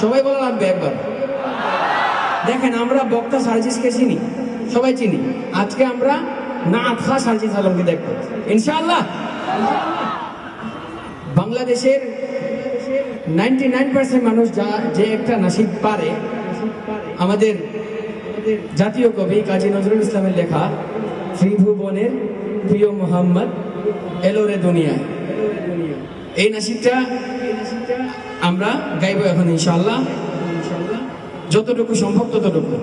সবাই বলা লাগবে একবার। দেখেন আমরা বক্তা সার্জিসকে চিনি, সবাই চিনি। আজকে আমরা নাত খা সার্জিস আলমকে দেখবো ইনশাআল্লাহ। বাংলাদেশের 99% মানুষ যে একটা নাসিদ পারে, আমাদের জাতীয় কবি কাজী নজরুল ইসলামের লেখা ত্রিভুবনের প্রিয় মোহাম্মদ এলোরে দুনিয়ায়, এই নাসিদটা আমরা গাইব এখন ইনশাআল্লাহ, যতটুকু সম্ভব ততটুকু।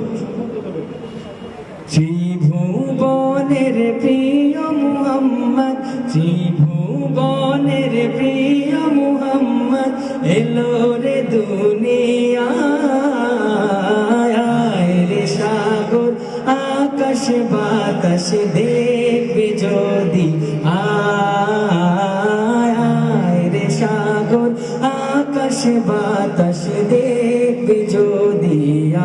ত্রিভুবনের প্রিয় মুহাম্মদ, ত্রিভুবনের প্রিয় মুহাম্মদ এলো রে দুনিয়ায়, রে সাগর আকাশ বাতাস দেখবে যদি, আয় রে সাগর আকাশ বাতাস দেখবে যদি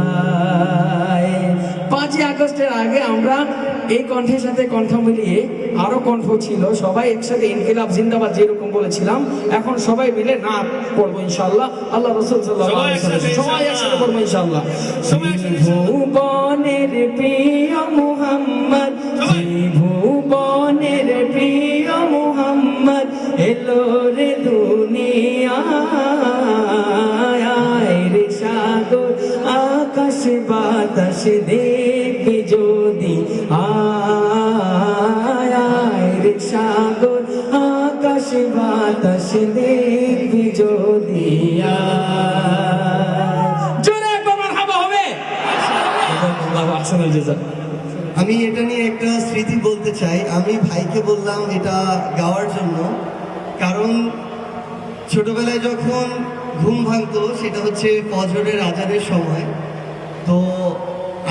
আয়। 5ই আগস্টের আগে আমরা এই কণ্ঠের সাথে কণ্ঠ মিলিয়ে আরো কণ্ঠ ছিল, সবাই একসাথে ইনকিলাব জিন্দাবাদ যেরকম বলেছিলাম, এখন সবাই মিলে নাচ পড়বো ইনশাআল্লাহ। আল্লাহ রাসূল সাল্লাল্লাহু আলাইহি ওয়াসাল্লাম সবাই একসাথে পড়বো ইনশাআল্লাহ। ত্রিভুবনের প্রিয় মুহাম্মদ, ত্রিভুবনের প্রিয় মুহাম্মদ এলো রে দুনিয়ায়, রে সাগর আকাশ বাতাস দেখবে যদি, আয় রে সাগর আকাশ বাতাস দেখবে যদি জোরে মারহাবা হবে। আমি এটা নিয়ে একটা স্মৃতি বলতে চাই। আমি ভাইকে বললাম এটা গাওয়ার জন্য, কারণ ছোটবেলায় যখন ঘুম ভাঙতো সেটা হচ্ছে ফজরের আজানের সময়। তো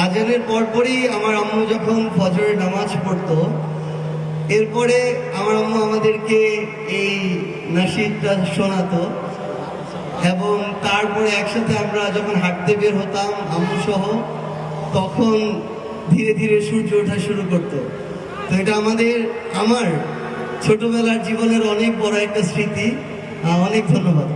আজানের পরপরই আমার আম্মু যখন ফজরের নামাজ পড়তো, এরপরে আমার আম্মু আমাদেরকে এই নাশিদটা শোনাতো, এবং তারপরে একসাথে আমরা যখন হাঁটতে বের হতাম আম্মু সহ, তখন ধীরে ধীরে সূর্য ওঠা শুরু করতো। তো এটা আমার ছোটবেলার জীবনের অনেক বড় একটা স্মৃতি। অনেক ধন্যবাদ।